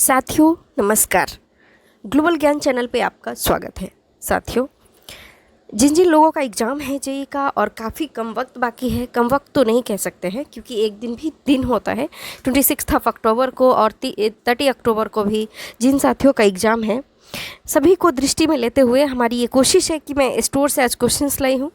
साथियों नमस्कार। ग्लोबल ज्ञान चैनल पे आपका स्वागत है। साथियों, जिन जिन लोगों का एग्ज़ाम है जेई का और काफ़ी कम वक्त बाकी है, कम वक्त तो नहीं कह सकते हैं क्योंकि एक दिन भी दिन होता है 26 अक्टूबर को और 30 अक्टूबर को भी जिन साथियों का एग्ज़ाम है, सभी को दृष्टि में लेते हुए हमारी ये कोशिश है कि मैं स्टोर से आज क्वेश्चंस लाई हूँ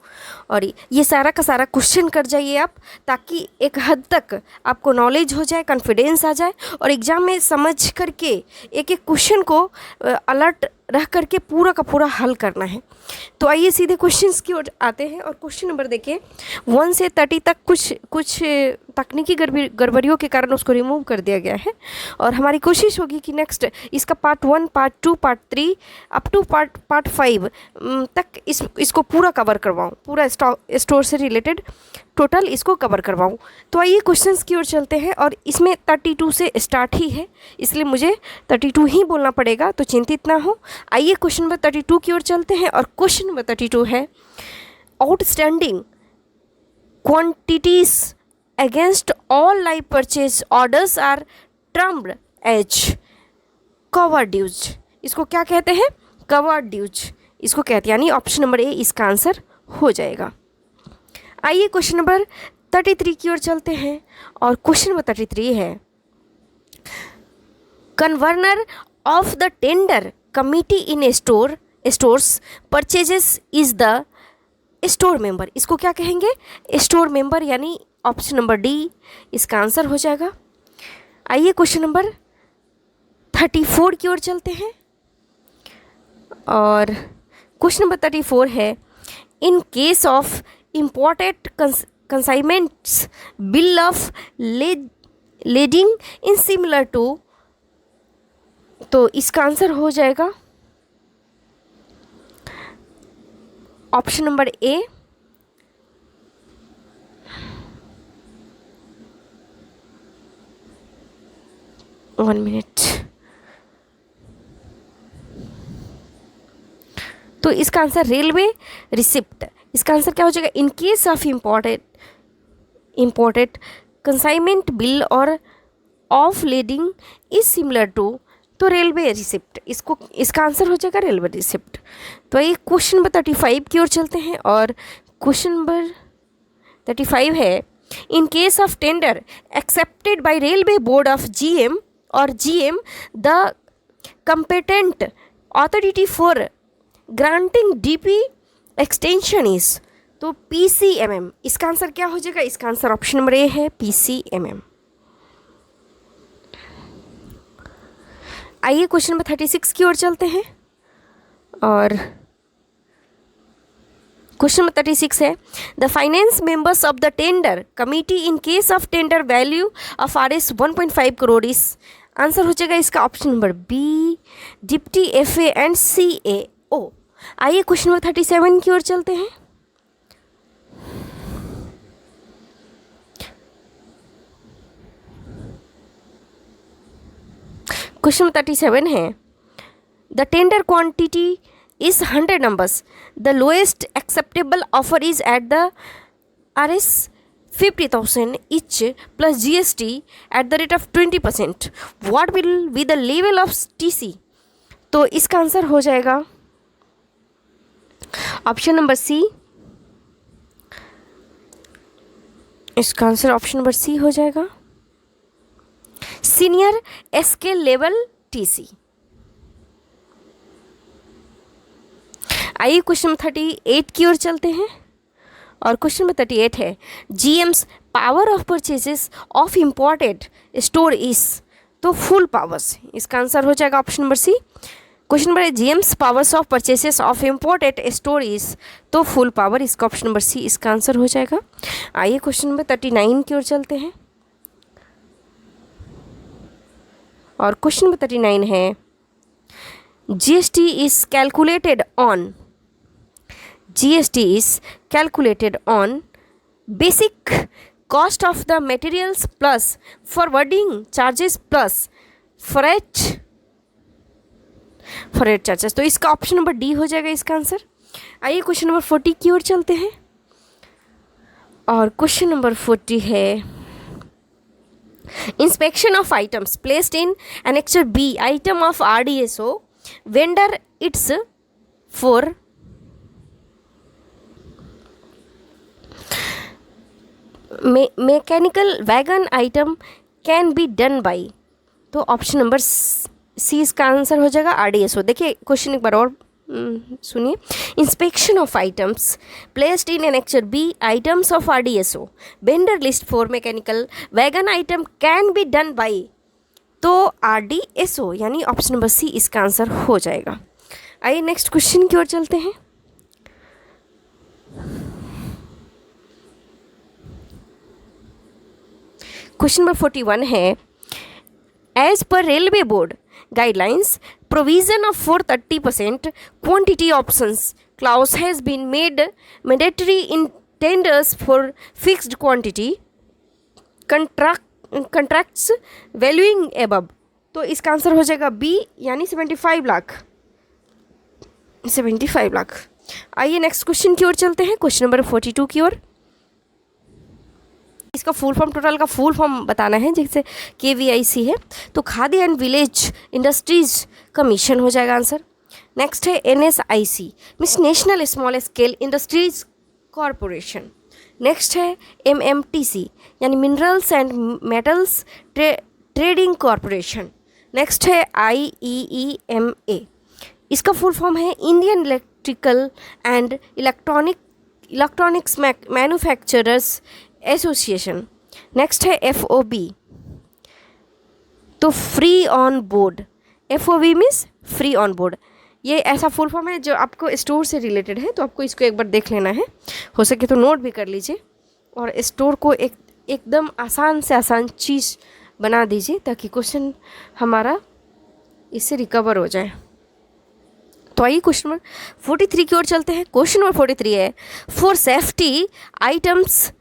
और ये सारा का सारा क्वेश्चन कर जाइए आप, ताकि एक हद तक आपको नॉलेज हो जाए, कॉन्फिडेंस आ जाए और एग्ज़ाम में समझ करके एक एक क्वेश्चन को अलर्ट रह करके पूरा का पूरा हल करना है। तो आइए सीधे क्वेश्चंस की ओर आते हैं और क्वेश्चन नंबर देखिए 1 से 30 तक कुछ तकनीकी गड़बड़ियों के कारण उसको रिमूव कर दिया गया है और हमारी कोशिश होगी कि नेक्स्ट इसका part 1, part 2, part 3 up to part 5 तक इसको पूरा कवर करवाऊँ, पूरा स्टोर से रिलेटेड टोटल इसको कवर करवाऊँ। तो आइए क्वेश्चंस की ओर चलते हैं और इसमें 32 से स्टार्ट ही है, इसलिए मुझे 32 ही बोलना पड़ेगा, तो चिंतित ना हो। आइए क्वेश्चन नंबर 32 की ओर चलते हैं और क्वेश्चन नंबर 32 है outstanding quantities against all live purchase orders are termed as cover dues. इसको क्या कहते हैं? कवर ड्यूज इसको कहते हैं, यानी ऑप्शन नंबर ए इसका आंसर हो जाएगा। आइए क्वेश्चन नंबर 33 की ओर चलते हैं और क्वेश्चन नंबर 33 है convener of the tender committee in stores purchases is the store member. इसको क्या कहेंगे? स्टोर मेंबर, यानी ऑप्शन नंबर डी इसका आंसर हो जाएगा। आइए क्वेश्चन नंबर 34 की ओर चलते हैं और क्वेश्चन नंबर 34 है in case of imported consignments bill of lading in similar to, तो इसका आंसर हो जाएगा option number A. One minute. तो इसका आंसर रेलवे रिसिप्ट, इसका आंसर क्या हो जाएगा? In case of imported consignment bill और of lading is similar to, तो रेलवे रिसिप्ट, इसका आंसर हो जाएगा रेलवे रिसिप्ट। तो ये क्वेश्चन नंबर 35 की ओर चलते हैं और क्वेश्चन नंबर 35 है in case of tender accepted by railway board of GM और GM the competent authority for granting DP extension is, तो PCMM इसका आंसर क्या हो जाएगा? इसका आंसर ऑप्शन नंबर ए है PCMM। आइए क्वेश्चन नंबर 36 की ओर चलते हैं और क्वेश्चन नंबर 36 है the finance members of the tender committee in case of tender value of RS 1.5 crore is, answer हो जाएगा इसका option number B deputy FA and CAO। आइए क्वेश्चन नंबर 37 की ओर चलते हैं क्वेश्चन नंबर 37 है the tender quantity is 100 numbers, the lowest acceptable offer is at the RS 50,000 each plus GST at the rate of 20%, what will be the level of TC? तो इसका answer हो जाएगा option number C, इसका answer option number सी हो जाएगा senior scale level TC। आइए question number 38 की ओर चलते हैं और क्वेश्चन नंबर 38 है GM's power of purchases of imported store is, तो फुल पावर्स, इसका आंसर हो जाएगा option number C. Question number है GM's powers of purchases of imported store is, तो फुल पावर, इसका ऑप्शन नंबर सी इसका answer हो जाएगा। आइए क्वेश्चन नंबर 39 की ओर चलते हैं और क्वेश्चन नंबर 39 है GST is calculated on basic cost of the materials plus forwarding charges plus freight charges, तो इसका ऑप्शन नंबर डी हो जाएगा इसका आंसर। आइए क्वेश्चन नंबर 40 की ओर चलते हैं और क्वेश्चन नंबर 40 है Inspection of items placed in Annexure B, item of RDSO, vendor its for mechanical wagon item can be done by, तो ऑप्शन नंबर सी इसका आंसर हो जाएगा RDSO। देखिए क्वेश्चन एक बार और सुनिए। Inspection of items placed in annexure B, items of RDSO, vendor list for mechanical wagon item can be done by, तो RDSO यानी ऑप्शन नंबर सी इसका आंसर हो जाएगा। आइए नेक्स्ट क्वेश्चन की ओर चलते हैं। क्वेश्चन नंबर 41 है, as per railway board guidelines, provision of for 30% quantity options clause has been made mandatory in tenders for fixed quantity contracts valuing above, तो इसका आंसर हो जाएगा बी यानी 75 लाख। आइए नेक्स्ट क्वेश्चन की ओर चलते हैं, क्वेश्चन नंबर 42 की ओर। इसका फुल फॉर्म, टोटल का फुल फॉर्म बताना है, जैसे KVIC है तो khadi and village industries commission हो जाएगा आंसर। नेक्स्ट है NSIC means national small scale industries corporation. Next है MMTC यानी minerals and metals trading corporation. Next है IEEMA, इसका फुल फॉर्म है Indian electrical and electronics manufacturers association. Next है FOB, तो free on board, FOB means free on board. ये ऐसा full form है जो आपको स्टोर से रिलेटेड है, तो आपको इसको एक बार देख लेना है, हो सके तो नोट भी कर लीजिए और स्टोर को एकदम आसान से आसान चीज़ बना दीजिए ताकि क्वेश्चन हमारा इससे रिकवर हो जाए। तो आइए क्वेश्चन नंबर 43 की ओर चलते हैं। क्वेश्चन नंबर 43 है, for safety items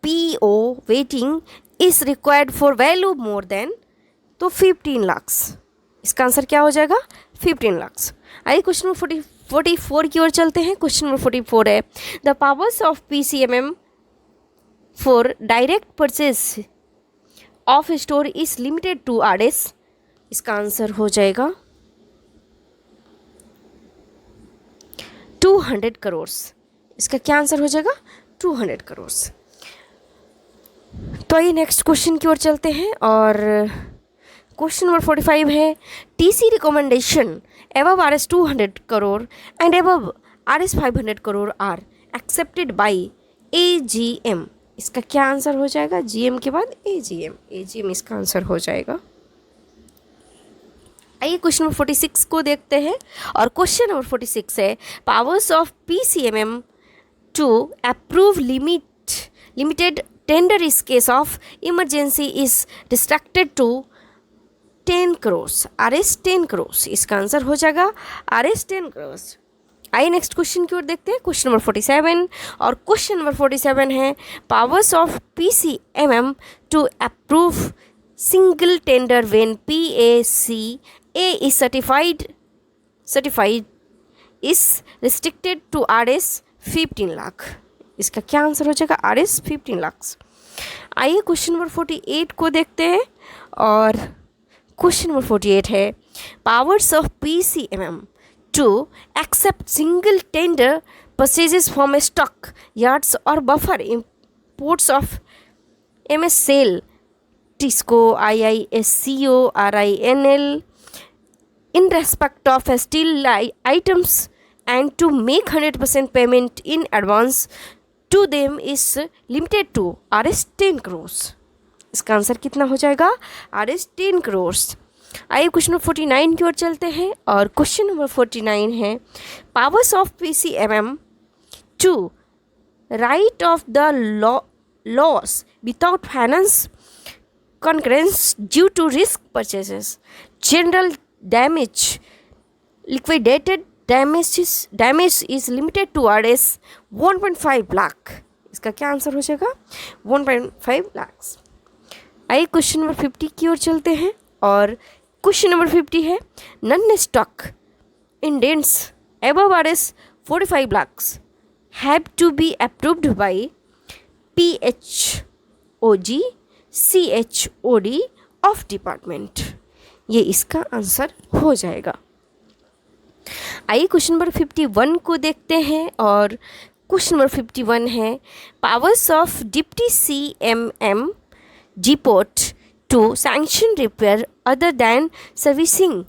PO waiting is required for value more than, तो 15 लाख, इसका आंसर क्या हो जाएगा 15 लाख। आइए क्वेश्चन नंबर 44 की ओर चलते हैं। क्वेश्चन नंबर 44 है, the powers of PCMM for direct purchase of store is limited to RS, इसका आंसर हो जाएगा 200 करोड़। इसका क्या आंसर हो जाएगा 200 करोड़। तो आइए नेक्स्ट क्वेश्चन की ओर चलते हैं और क्वेश्चन नंबर 45 है, TC recommendation above RS 200 crore and above RS 500 crore are accepted by AGM, इसका क्या आंसर हो जाएगा, GM के बाद AGM इसका आंसर हो जाएगा। आइए क्वेश्चन नंबर 46 को देखते हैं और क्वेश्चन नंबर 46 है, powers of PCMM to approve limited tender इस case of emergency is restricted to 10 crore, RS 10 crore, इसका आंसर हो जाएगा RS 10 करोड़। आइए नेक्स्ट क्वेश्चन की ओर देखते हैं, क्वेश्चन नंबर 47 और क्वेश्चन नंबर 47 है, powers of PCMM to approve single tender when PACA is certified is restricted to RS 15 lakh, इसका क्या आंसर हो जाएगा RS 15 लाख। आइए क्वेश्चन नंबर 48 को देखते हैं और क्वेश्चन नंबर 48 है, powers of PCMM to accept single tender purchases from stock yards और buffer imports of MS SAIL TISCO IISCO RINL in respect of steel items and to make 100% payment in advance to them is limited to RS 10 crores, इसका answer कितना हो जाएगा RS 10 crores। आइए question number 49 की ओर चलते हैं और क्वेश्चन नंबर 49 है, powers of PCMM to write off the loss without finance concurrence due to risk purchases, general damage, liquidated damage is limited to RS 1.5 lakh, इसका क्या आंसर हो जाएगा 1.5 लाख। आइए क्वेश्चन नंबर 50 की ओर चलते हैं और क्वेश्चन नंबर 50 है, non stock indents above RS 45 lakhs have to be approved by PHOG CHOD of department. ये इसका आंसर हो जाएगा। आइए क्वेश्चन नंबर 51 को देखते हैं, और क्वेश्चन नंबर 51 है powers of deputy CMM depot to sanction repair other than servicing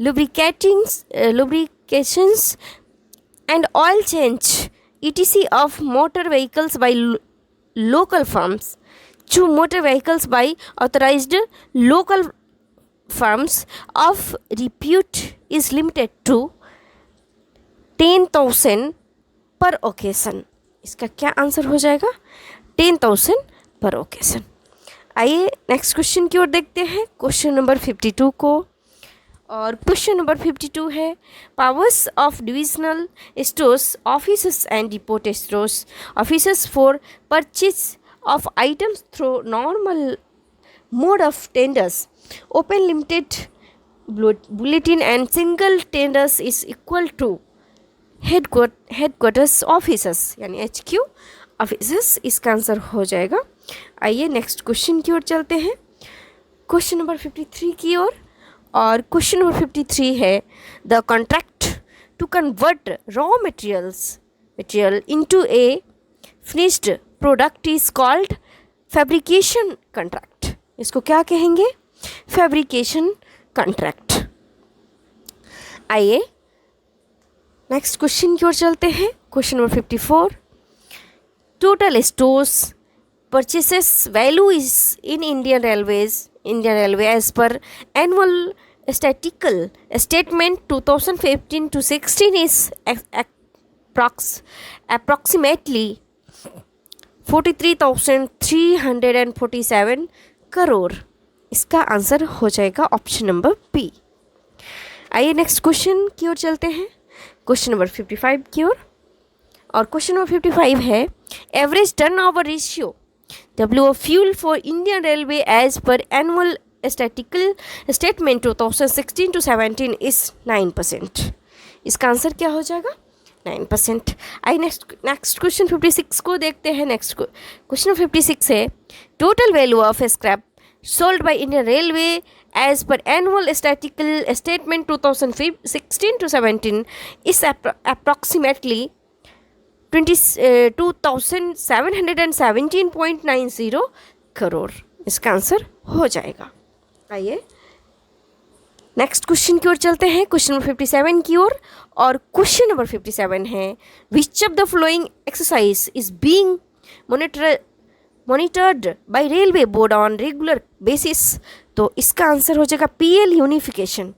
lubrications and oil change etc of motor vehicles by local firms to motor vehicles by authorized local firms of repute is limited to 10,000 पर occasion. इसका क्या answer हो जाएगा? 10,000 पर occasion. आइए next question की ओर देखते हैं, क्वेश्चन नंबर 52 को, और क्वेश्चन नंबर 52 है powers of divisional stores officers and depot stores officers for purchase of items through normal mode of tenders open limited bulletin and single tenders is equal to headquarters officers यानी HQ officers. इसका answer हो जाएगा। आइए next question की ओर चलते हैं, question number 53 की ओर, और क्वेश्चन नंबर 53 है the contract to convert raw material into a finished product is called fabrication contract. इसको क्या कहेंगे? Fabrication contract. आइए नेक्स्ट क्वेश्चन की ओर चलते हैं, question number 54 total stores purchases value is in Indian Railway as per annual statistical statement 2015 to 16 is approximately 43,347 crore. इसका answer हो जाएगा ऑप्शन नंबर बी। आइए नेक्स्ट क्वेश्चन की ओर चलते हैं, क्वेश्चन नंबर 55 की ओर, और क्वेश्चन नंबर 55 है average turnover ratio WO fuel for Indian Railway as per annual statistical statement 2016 to 17 is 9%। इसका आंसर क्या हो जाएगा? 9%। आई नेक्स्ट क्वेश्चन 56 को देखते हैं। नेक्स्ट क्वेश्चन 56 है total value of scrap sold by Indian railway as per annual statistical statement 2016 to 17 is approximately 2717.90 crore. इसका answer हो जाएगा। आइए नेक्स्ट क्वेश्चन की ओर चलते हैं, क्वेश्चन नंबर 57 की ओर, और क्वेश्चन नंबर 57 है which of the following exercise is being monitored by railway board on regular basis. तो इसका आंसर हो जाएगा PL यूनिफिकेशन।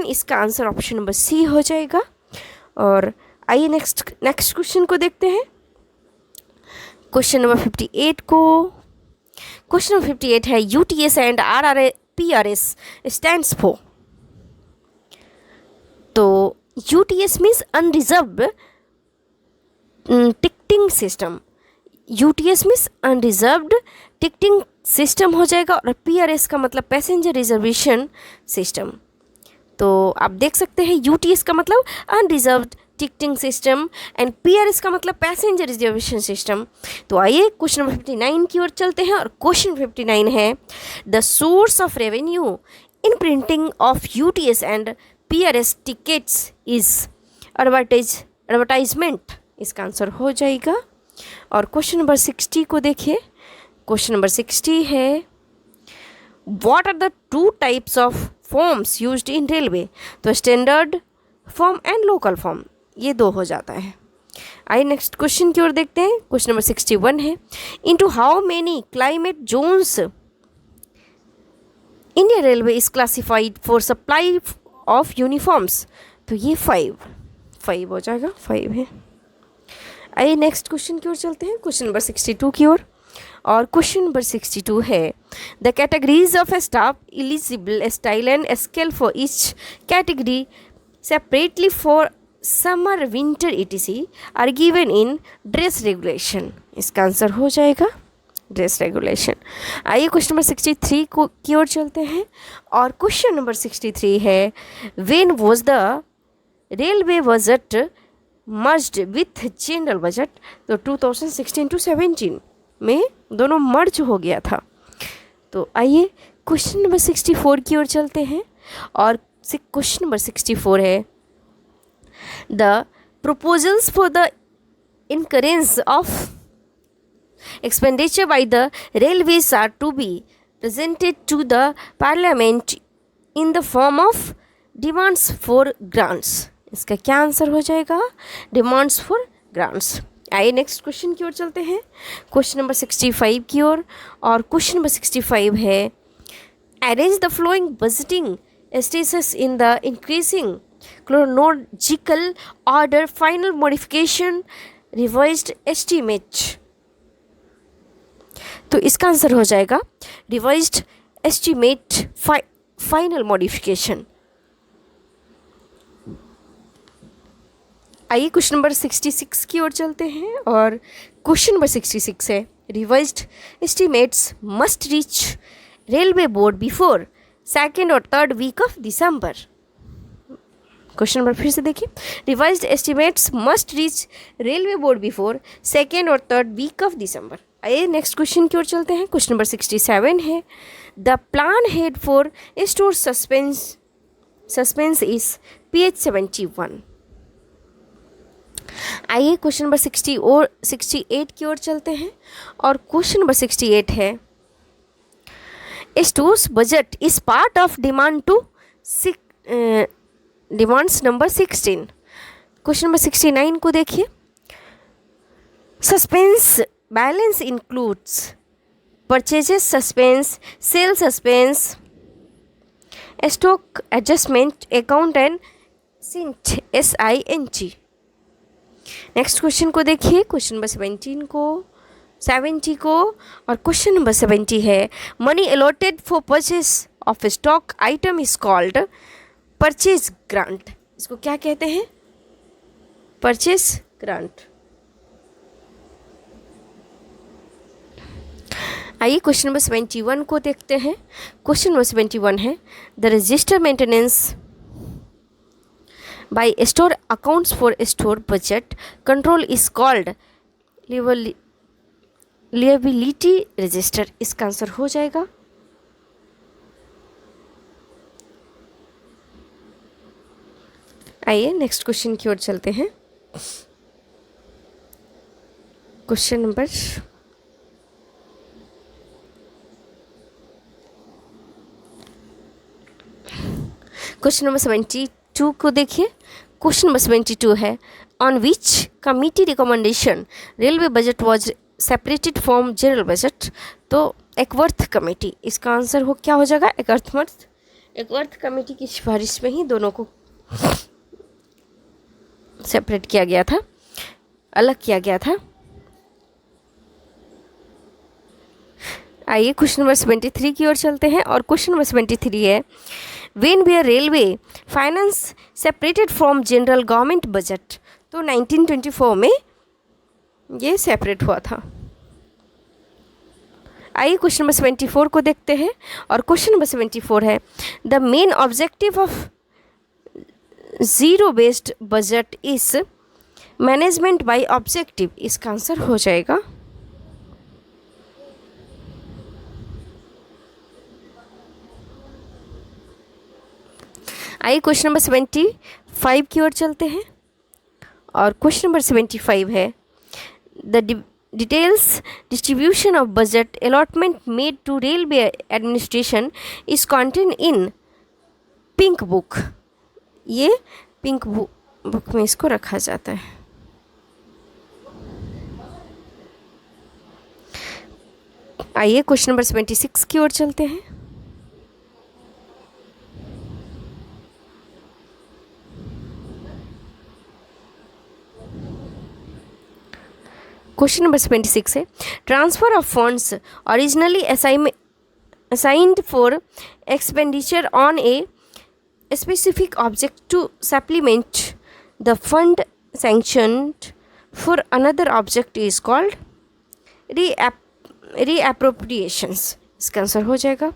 इसका आंसर ऑप्शन नंबर सी हो जाएगा। और आइए नेक्स्ट क्वेश्चन को देखते हैं, क्वेश्चन नंबर 58 को। क्वेश्चन नंबर 58 है UTS and PRS stands for. तो UTS means unreserved ticketing system, UTS means unreserved ticketing system हो जाएगा, और PRS का मतलब पैसेंजर रिजर्वेशन सिस्टम। तो आप देख सकते हैं UTS का मतलब unreserved ticketing system and PRS का मतलब पैसेंजर रिजर्वेशन सिस्टम। तो आइए क्वेश्चन नंबर 59 की ओर चलते हैं, और क्वेश्चन 59 है the source of revenue in printing of UTS and PRS tickets is advertisement. इसका आंसर हो जाएगा। और क्वेश्चन नंबर 60 को देखिए, क्वेश्चन नंबर 60 है what are the two types of forms used in railway. तो standard form and local form, ये दो हो जाता है। आइए नेक्स्ट क्वेश्चन की ओर देखते हैं, क्वेश्चन नंबर 61 है into how many climate zones Indian railway is classified for supply of uniforms. तो ये 5 हो जाएगा, 5 है। आइए नेक्स्ट क्वेश्चन की ओर चलते हैं, क्वेश्चन नंबर 62 की ओर, और क्वेश्चन नंबर 62 है the categories of staff eligible style and scale for each category separately for summer winter etc are given in dress regulation. इसका आंसर हो जाएगा ड्रेस रेगुलेशन। आइए क्वेश्चन नंबर 63 को की ओर चलते हैं, और क्वेश्चन नंबर 63 है when was the railway budget merged with general budget. तो 2016 to 17 में दोनों मर्ज हो गया था। तो आइए क्वेश्चन नंबर 64 की ओर चलते हैं और क्वेश्चन नंबर 64 है the proposals for the incurrence of expenditure by the railways are to be presented to the parliament in the form of demands for grants। इसका क्या आंसर हो जाएगा? Demands for grants. आइए नेक्स्ट क्वेश्चन की ओर चलते हैं, क्वेश्चन नंबर 65 की ओर, और क्वेश्चन नंबर 65 है arrange the flowing budgeting status in the increasing chronological order final modification revised estimate। तो इसका आंसर हो जाएगा revised estimate final modification। आइए क्वेश्चन नंबर 66 की ओर चलते हैं और क्वेश्चन नंबर 66 है revised estimates must reach railway board before 2nd और 3rd week of December। Question number फिर से देखिए, revised estimates must reach railway board before 2nd और 3rd वीक ऑफ दिसंबर। आइए नेक्स्ट क्वेश्चन की ओर चलते हैं, क्वेश्चन नंबर 67 है the plan head for store suspense is PH 71। आइए क्वेश्चन नंबर 68 की ओर चलते हैं और क्वेश्चन नंबर 68 है stores budget is part of demand to demands number 16। Question number 69 को देखिए, suspense balance includes purchases suspense, sale suspense, stock adjustment account and सिंट SING। नेक्स्ट क्वेश्चन को देखिए, क्वेश्चन नंबर 70 को, और क्वेश्चन नंबर 70 है money allotted for purchase of stock item is called purchase grant. इसको क्या कहते हैं? Purchase grant. आइए क्वेश्चन नंबर 71 को देखते हैं, क्वेश्चन नंबर 71 है the register maintenance by store accounts for store budget control is called liability register. इसका आंसर हो जाएगा आइए नेक्स्ट क्वेश्चन की ओर चलते हैं, क्वेश्चन नंबर क्वेश्चन नंबर 72 को देखिए, क्वेश्चन नंबर 72 है on which committee recommendation railway budget was separated from general budget. तो एकवर्थ कमेटी, इसका आंसर हो क्या हो जाएगा? एकवर्थ कमेटी की सिफारिश में ही दोनों को सेपरेट किया गया था, अलग किया गया था। आइए क्वेश्चन नंबर 73 की ओर चलते हैं और क्वेश्चन नंबर 73 है when were railway finance separated from general government budget. तो 1924 में ये सेपरेट हुआ था। आइए क्वेश्चन नंबर 74 को देखते हैं और क्वेश्चन नंबर 74 है the main objective of zero based budget is management by objective. इसका आंसर हो जाएगा आइए क्वेश्चन नंबर 75 की ओर चलते हैं और क्वेश्चन नंबर 75 है the details distribution of budget allotment made to railway administration is contain in pink book. ये पिंक बुक में इसको रखा जाता है। आइए क्वेश्चन नंबर 76 की ओर चलते हैं। क्वेश्चन नंबर 76 है transfer of funds originally assigned for expenditure on A specific object to supplement the fund sanctioned for another object is called reappropriations। इसका आंसर हो जाएगा